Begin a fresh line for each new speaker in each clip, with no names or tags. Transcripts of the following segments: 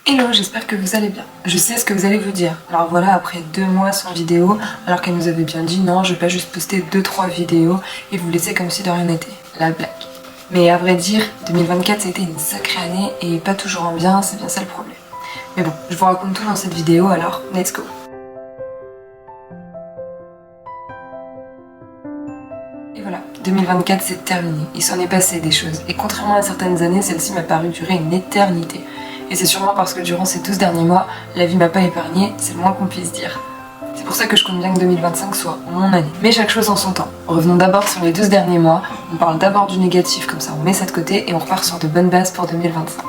Hello, j'espère que vous allez bien. Je sais ce que vous allez vous dire. Alors voilà, après 2 mois sans vidéo, alors qu'elle nous avait bien dit non, je vais pas juste poster 2-3 vidéos et vous laisser comme si de rien n'était. La blague. Mais à vrai dire, 2024 ça a été une sacrée année et pas toujours en bien, c'est bien ça le problème. Mais bon, je vous raconte tout dans cette vidéo, alors let's go. Et voilà, 2024 c'est terminé, il s'en est passé des choses. Et contrairement à certaines années, celle-ci m'a paru durer une éternité. Et c'est sûrement parce que durant ces 12 derniers mois, la vie m'a pas épargnée, c'est le moins qu'on puisse dire. C'est pour ça que je compte bien que 2025 soit mon année. Mais chaque chose en son temps. Revenons d'abord sur les 12 derniers mois, on parle d'abord du négatif, comme ça on met ça de côté et on repart sur de bonnes bases pour 2025.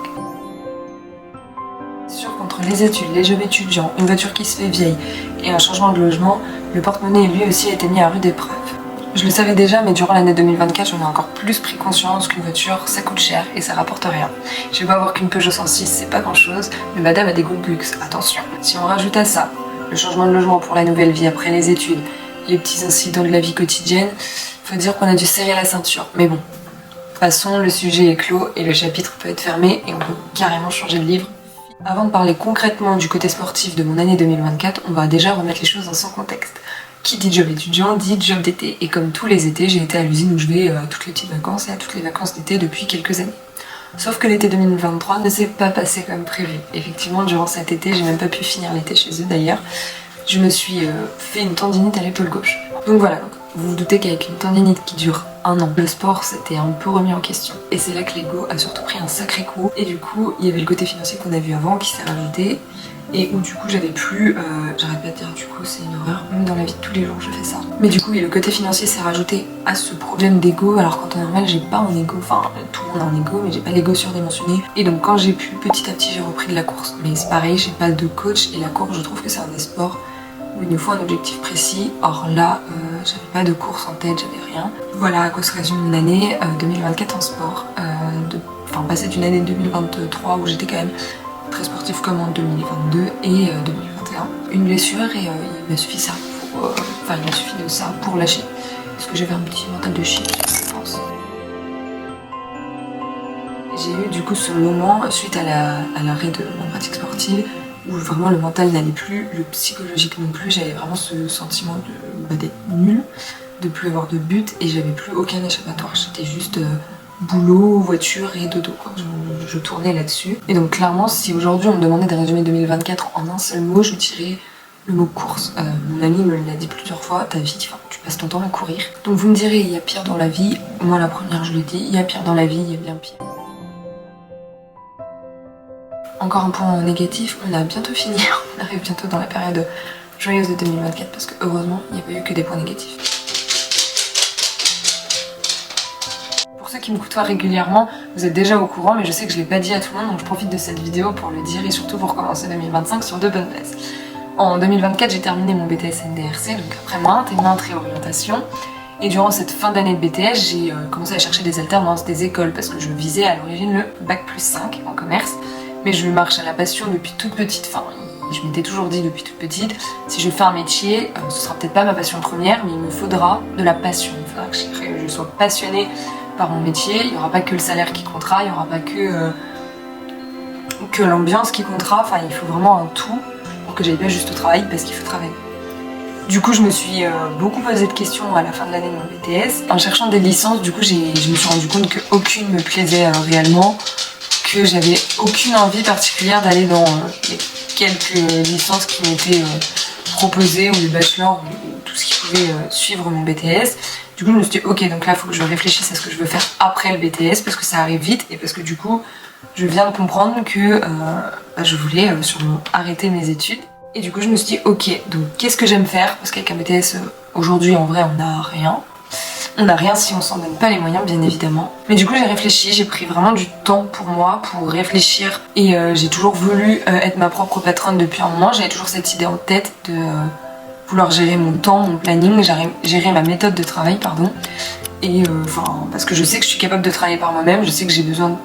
C'est sûr qu'entre les études, les jobs étudiants, une voiture qui se fait vieille et un changement de logement, le porte-monnaie lui aussi a été mis à rude épreuve. Je le savais déjà, mais durant l'année 2024, j'en ai encore plus pris conscience qu'une voiture, ça coûte cher et ça rapporte rien. Je vais pas avoir qu'une Peugeot 106, c'est pas grand chose, mais madame a des goûts de luxe, attention. Si on rajoute à ça le changement de logement pour la nouvelle vie après les études, les petits incidents de la vie quotidienne, faut dire qu'on a dû serrer la ceinture. Mais bon, de toute façon, le sujet est clos et le chapitre peut être fermé et on peut carrément changer de livre. Avant de parler concrètement du côté sportif de mon année 2024, on va déjà remettre les choses dans son contexte. Qui dit job étudiant dit job d'été. Et comme tous les étés, j'ai été à l'usine où je vais à toutes les petites vacances et à toutes les vacances d'été depuis quelques années. Sauf que l'été 2023 ne s'est pas passé comme prévu. Effectivement, durant cet été, j'ai même pas pu finir l'été chez eux d'ailleurs. Je me suis fait une tendinite à l'épaule gauche. Donc voilà, vous vous doutez qu'avec une tendinite qui dure 1 an, le sport s'était un peu remis en question. Et c'est là que l'ego a surtout pris un sacré coup. Et du coup, il y avait le côté financier qu'on a vu avant qui s'est rajouté. Et où du coup j'avais plus, j'arrête pas de dire du coup c'est une horreur, même dans la vie de tous les jours je fais ça. Mais du coup le côté financier s'est rajouté à ce problème d'ego, alors qu'en temps normal j'ai pas un ego, enfin tout le monde a un ego mais j'ai pas l'ego surdimensionné. Et donc quand j'ai pu, petit à petit j'ai repris de la course. Mais c'est pareil, j'ai pas de coach et la course je trouve que c'est un des sports où il nous faut un objectif précis. Or là j'avais pas de course en tête, j'avais rien. Voilà à quoi se résume mon année 2024 en sport. Passer d'une année 2023 où j'étais quand même très sportif comme en 2022 et 2021. Une blessure et il m'a suffi ça pour, il m'a suffi de ça pour lâcher. Parce que j'avais un petit mental de chien, je pense. J'ai eu du coup ce moment suite à l'arrêt de ma pratique sportive où vraiment le mental n'allait plus, le psychologique non plus. J'avais vraiment ce sentiment d'être nulle, de plus avoir de but et j'avais plus aucun échappatoire. J'étais juste boulot, voiture et dodo quoi. Je tournais là-dessus. Et donc clairement, si aujourd'hui on me demandait de résumer 2024 en un seul mot, je dirais le mot course. Mon ami me l'a dit plusieurs fois, ta vie, tu passes ton temps à courir. Donc vous me direz, il y a pire dans la vie. Moi la première je le dis, il y a pire dans la vie, il y a bien pire. Encore un point négatif, on a bientôt fini. On arrive bientôt dans la période joyeuse de 2024 parce que heureusement, il n'y a pas eu que des points négatifs. Pour ceux qui me côtoient régulièrement, vous êtes déjà au courant, mais je sais que je l'ai pas dit à tout le monde, donc je profite de cette vidéo pour le dire et surtout pour commencer 2025 sur de bonnes bases. En 2024, j'ai terminé mon BTS NDRC, donc après maintes réorientations. Et durant cette fin d'année de BTS, j'ai commencé à chercher des alternances, des écoles, parce que je visais à l'origine le Bac+5 en commerce. Mais je marche à la passion depuis toute petite, je m'étais toujours dit depuis toute petite, si je fais un métier, ce sera peut-être pas ma passion première, mais il me faudra de la passion. Il faudra que je sois passionnée par mon métier, il n'y aura pas que le salaire qui comptera, il n'y aura pas que l'ambiance qui comptera, il faut vraiment un tout pour que j'aille pas juste au travail parce qu'il faut travailler. Du coup je me suis beaucoup posé de questions à la fin de l'année de mon BTS. En cherchant des licences, du coup je me suis rendu compte qu'aucune me plaisait réellement, que j'avais aucune envie particulière d'aller dans les quelques licences qui m'étaient proposées ou les bachelors ou tout ce qui pouvait suivre mon BTS. Du coup je me suis dit ok, donc là il faut que je réfléchisse à ce que je veux faire après le BTS parce que ça arrive vite et parce que du coup je viens de comprendre que je voulais sûrement arrêter mes études. Et du coup je me suis dit ok, donc qu'est-ce que j'aime faire, parce qu'avec un BTS aujourd'hui en vrai on n'a rien. On n'a rien si on s'en donne pas les moyens bien évidemment. Mais du coup j'ai réfléchi, j'ai pris vraiment du temps pour moi, pour réfléchir. Et j'ai toujours voulu être ma propre patronne depuis un moment. J'avais toujours cette idée en tête de vouloir gérer mon temps, mon planning, gérer ma méthode de travail, pardon. Et parce que je sais que je suis capable de travailler par moi-même, je sais que j'ai besoin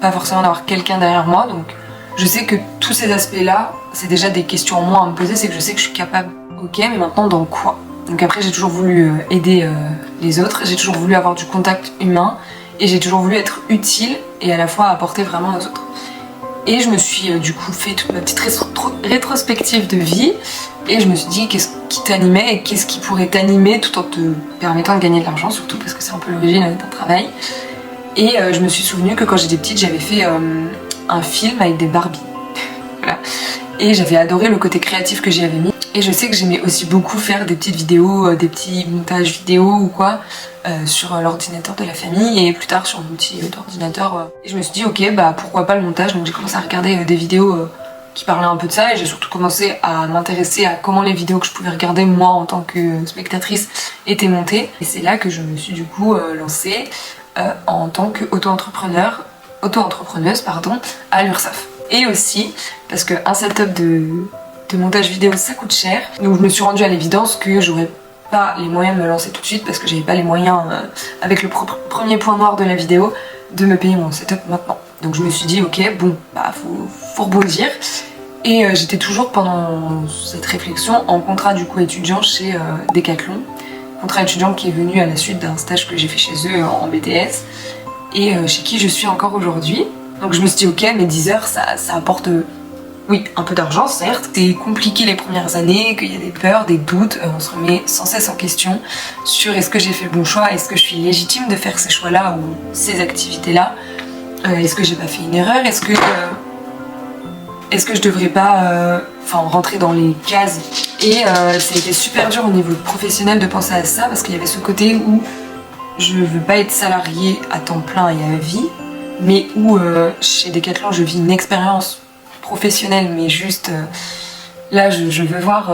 pas forcément d'avoir quelqu'un derrière moi. Donc je sais que tous ces aspects-là, c'est déjà des questions en moi à me poser, c'est que je sais que je suis capable. Ok, mais maintenant dans quoi ? Donc après j'ai toujours voulu aider les autres, j'ai toujours voulu avoir du contact humain et j'ai toujours voulu être utile et à la fois apporter vraiment aux autres. Et je me suis du coup fait toute ma petite rétrospective de vie et je me suis dit qu'est-ce qui t'animait et qu'est-ce qui pourrait t'animer tout en te permettant de gagner de l'argent, surtout parce que c'est un peu l'origine d'un travail. Et je me suis souvenu que quand j'étais petite j'avais fait un film avec des Barbies. Voilà. Et j'avais adoré le côté créatif que j'y avais mis. Et je sais que j'aimais aussi beaucoup faire des petites vidéos, des petits montages vidéo ou quoi sur l'ordinateur de la famille et plus tard sur mon petit ordinateur. Et je me suis dit ok bah pourquoi pas le montage, donc j'ai commencé à regarder des vidéos qui parlaient un peu de ça et j'ai surtout commencé à m'intéresser à comment les vidéos que je pouvais regarder moi en tant que spectatrice étaient montées. Et c'est là que je me suis du coup lancée en tant qu'auto-entrepreneuse à l'URSSAF. Et aussi parce qu'un setup de montage vidéo ça coûte cher, donc je me suis rendue à l'évidence que j'aurais pas les moyens de me lancer tout de suite parce que j'avais pas les moyens avec le premier point noir de la vidéo de me payer mon setup maintenant. Donc je me suis dit ok bon bah faut rebondir et j'étais toujours pendant cette réflexion en contrat du coup étudiant chez Decathlon, contrat étudiant qui est venu à la suite d'un stage que j'ai fait chez eux en BTS et chez qui je suis encore aujourd'hui. Donc je me suis dit ok mais 10 heures ça apporte oui, un peu d'argent certes, c'est compliqué les premières années, qu'il y a des peurs, des doutes, on se remet sans cesse en question sur est-ce que j'ai fait le bon choix, est-ce que je suis légitime de faire ces choix-là ou ces activités-là, est-ce que j'ai pas fait une erreur, est-ce que je devrais pas rentrer dans les cases. Et ça a été super dur au niveau professionnel de penser à ça parce qu'il y avait ce côté où je veux pas être salariée à temps plein et à vie, mais où chez Decathlon je vis une expérience professionnelle, mais juste là je veux voir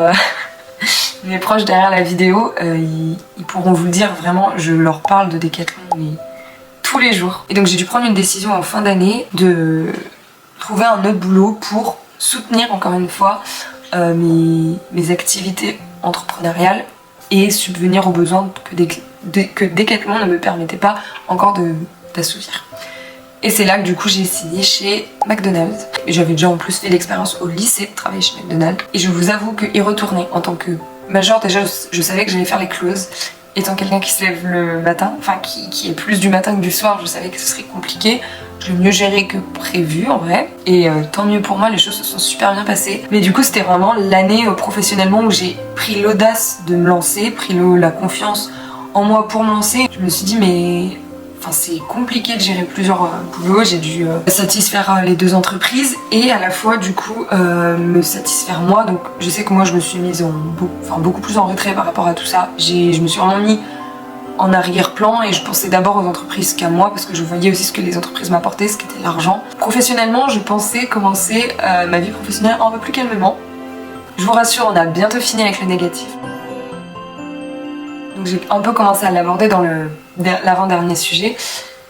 mes proches derrière la vidéo, ils pourront vous le dire, vraiment je leur parle de Decathlon mais tous les jours. Et donc j'ai dû prendre une décision en fin d'année de trouver un autre boulot pour soutenir encore une fois mes activités entrepreneuriales et subvenir aux besoins que Decathlon ne me permettait pas encore d'assouvir. Et c'est là que du coup j'ai signé chez McDonald's. J'avais déjà en plus fait l'expérience au lycée de travailler chez McDonald's. Et je vous avoue que y retourner en tant que majeure, déjà je savais que j'allais faire les closes. Étant quelqu'un qui se lève le matin, qui est plus du matin que du soir, je savais que ce serait compliqué. Je l'ai mieux géré que prévu en vrai. Et tant mieux pour moi, les choses se sont super bien passées. Mais du coup c'était vraiment l'année professionnellement où j'ai pris l'audace de me lancer, pris la confiance en moi pour me lancer. Je me suis dit mais... c'est compliqué de gérer plusieurs boulots, j'ai dû satisfaire les deux entreprises et à la fois du coup me satisfaire moi. Donc je sais que moi je me suis mise beaucoup plus en retrait par rapport à tout ça. Je me suis vraiment mis en arrière-plan et je pensais d'abord aux entreprises qu'à moi parce que je voyais aussi ce que les entreprises m'apportaient, ce qui était l'argent. Professionnellement je pensais commencer ma vie professionnelle un peu plus calmement. Je vous rassure, on a bientôt fini avec le négatif. Donc j'ai un peu commencé à l'aborder dans l'avant-dernier sujet,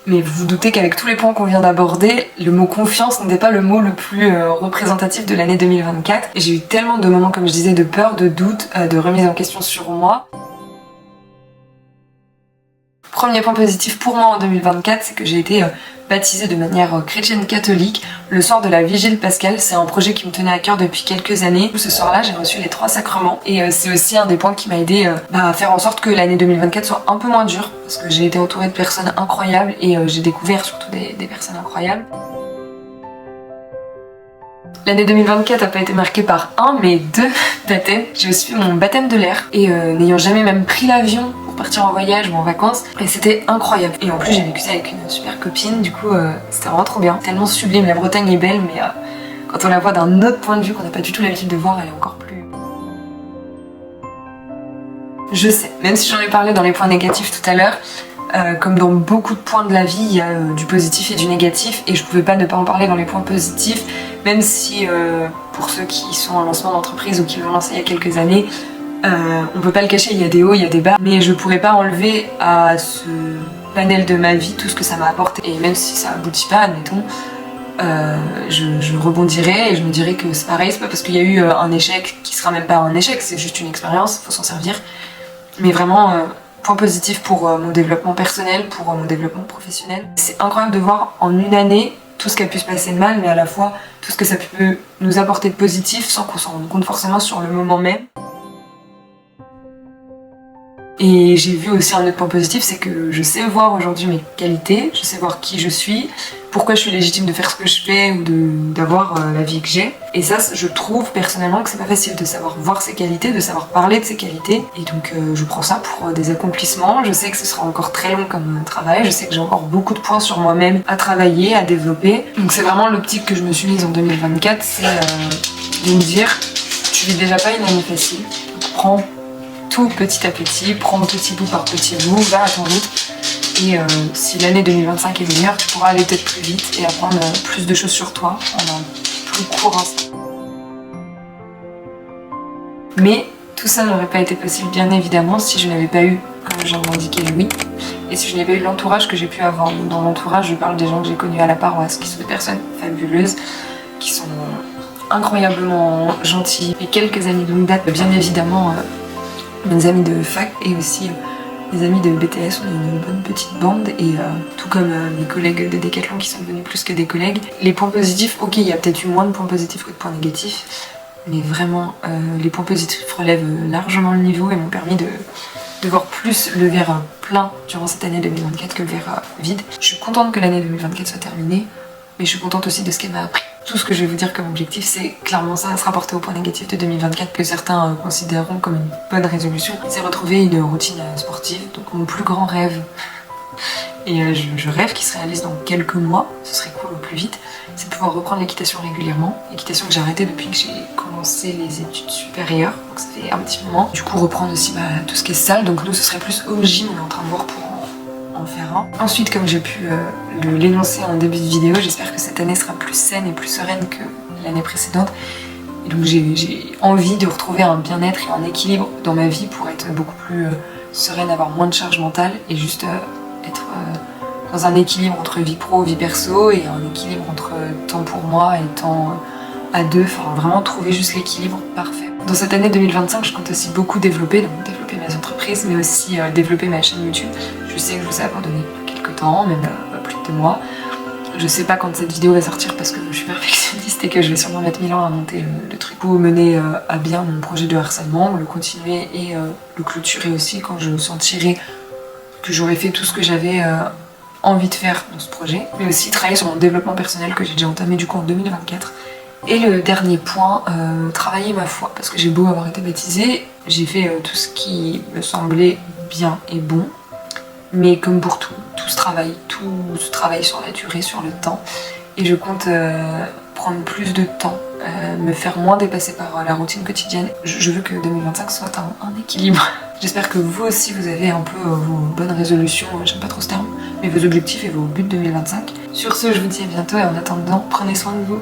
mais vous vous doutez qu'avec tous les points qu'on vient d'aborder, le mot confiance n'était pas le mot le plus représentatif de l'année 2024. Et j'ai eu tellement de moments, comme je disais, de peur, de doute, de remise en question sur moi. Premier point positif pour moi en 2024, c'est que j'ai été baptisée de manière chrétienne catholique le soir de la Vigile Pascale. C'est un projet qui me tenait à cœur depuis quelques années. Ce soir-là, j'ai reçu les 3 sacrements et c'est aussi un des points qui m'a aidé à faire en sorte que l'année 2024 soit un peu moins dure parce que j'ai été entourée de personnes incroyables et j'ai découvert surtout des personnes incroyables. L'année 2024 n'a pas été marquée par un mais 2 baptêmes. J'ai aussi fait mon baptême de l'air et n'ayant jamais même pris l'avion pour partir en voyage ou en vacances, et c'était incroyable. Et en plus j'ai vécu ça avec une super copine, du coup c'était vraiment trop bien. Tellement sublime, la Bretagne est belle mais quand on la voit d'un autre point de vue qu'on n'a pas du tout l'habitude de voir, elle est encore plus... Je sais, même si j'en ai parlé dans les points négatifs tout à l'heure, comme dans beaucoup de points de la vie, il y a du positif et du négatif et je pouvais pas ne pas en parler dans les points positifs, même si pour ceux qui sont en lancement d'entreprise ou qui l'ont lancé il y a quelques années, on peut pas le cacher, il y a des hauts, il y a des bas, mais je pourrais pas enlever à ce panel de ma vie tout ce que ça m'a apporté. Et même si ça aboutit pas, admettons, je rebondirai et je me dirais que c'est pareil, c'est pas parce qu'il y a eu un échec qui sera même pas un échec, c'est juste une expérience, faut s'en servir. Mais vraiment, point positif pour mon développement personnel, pour mon développement professionnel. C'est incroyable de voir en une année tout ce qui a pu se passer de mal, mais à la fois tout ce que ça peut nous apporter de positif sans qu'on s'en rende compte forcément sur le moment même. Et j'ai vu aussi un autre point positif, c'est que je sais voir aujourd'hui mes qualités, je sais voir qui je suis, pourquoi je suis légitime de faire ce que je fais ou d'avoir la vie que j'ai. Et ça, je trouve personnellement que c'est pas facile de savoir voir ses qualités, de savoir parler de ses qualités. Et donc je prends ça pour des accomplissements. Je sais que ce sera encore très long comme travail, je sais que j'ai encore beaucoup de points sur moi-même à travailler, à développer. Donc c'est vraiment l'optique que je me suis mise en 2024, c'est de me dire, tu vis déjà pas une année facile, donc prends tout petit à petit, prends petit bout par petit bout, va à ton rythme. Et si l'année 2025 est meilleure, tu pourras aller peut-être plus vite et apprendre plus de choses sur toi en un plus court instant. Mais tout ça n'aurait pas été possible, bien évidemment, si je n'avais pas eu, comme j'ai indiqué, Louis, et si je n'avais pas eu l'entourage que j'ai pu avoir. Dans l'entourage, je parle des gens que j'ai connus à la paroisse, qui sont des personnes fabuleuses, qui sont incroyablement gentils. Et quelques amis de longue date, bien évidemment, mes amis de fac et aussi les amis de BTS, on est une bonne petite bande et tout comme mes collègues de Decathlon qui sont devenus plus que des collègues. Les points positifs, ok, il y a peut-être eu moins de points positifs que de points négatifs, mais vraiment les points positifs relèvent largement le niveau et m'ont permis de voir plus le verre plein durant cette année 2024 que le verre vide. Je suis contente que l'année 2024 soit terminée, mais je suis contente aussi de ce qu'elle m'a appris. Tout ce que je vais vous dire comme objectif, c'est clairement ça, à se rapporter au point négatif de 2024 que certains considéreront comme une bonne résolution. C'est retrouver une routine sportive, donc mon plus grand rêve, et je rêve qu'il se réalise dans quelques mois, ce serait cool au plus vite, c'est de pouvoir reprendre l'équitation régulièrement, l'équitation que j'ai arrêtée depuis que j'ai commencé les études supérieures, donc ça fait un petit moment. Du coup reprendre aussi tout ce qui est salle, donc nous ce serait plus au gym, on est en train de voir pour en faire un. Ensuite, comme j'ai pu l'énoncer en début de vidéo, j'espère que cette année sera plus saine et plus sereine que l'année précédente. Et donc j'ai envie de retrouver un bien-être et un équilibre dans ma vie pour être beaucoup plus sereine, avoir moins de charge mentale et juste être dans un équilibre entre vie pro, vie perso et un équilibre entre temps pour moi et temps à deux, enfin vraiment trouver juste l'équilibre parfait. Dans cette année 2025, je compte aussi beaucoup développer mes entreprises, mais aussi développer ma chaîne YouTube. Je sais que je vous ai abandonné il y a quelques temps, même plus de 2 mois. Je sais pas quand cette vidéo va sortir parce que je suis perfectionniste et que je vais sûrement mettre 1000 ans à monter le truc pour mener à bien mon projet de harcèlement, le continuer et le clôturer aussi quand je sentirai que j'aurais fait tout ce que j'avais envie de faire dans ce projet, mais aussi travailler sur mon développement personnel que j'ai déjà entamé du coup en 2024. Et le dernier point, travailler ma foi, parce que j'ai beau avoir été baptisée, j'ai fait tout ce qui me semblait bien et bon, mais comme pour tout se travaille sur la durée, sur le temps, et je compte prendre plus de temps, me faire moins dépasser par la routine quotidienne. Je veux que 2025 soit un équilibre. J'espère que vous aussi vous avez un peu vos bonnes résolutions, j'aime pas trop ce terme, mais vos objectifs et vos buts 2025. Sur ce, je vous dis à bientôt et en attendant, prenez soin de vous.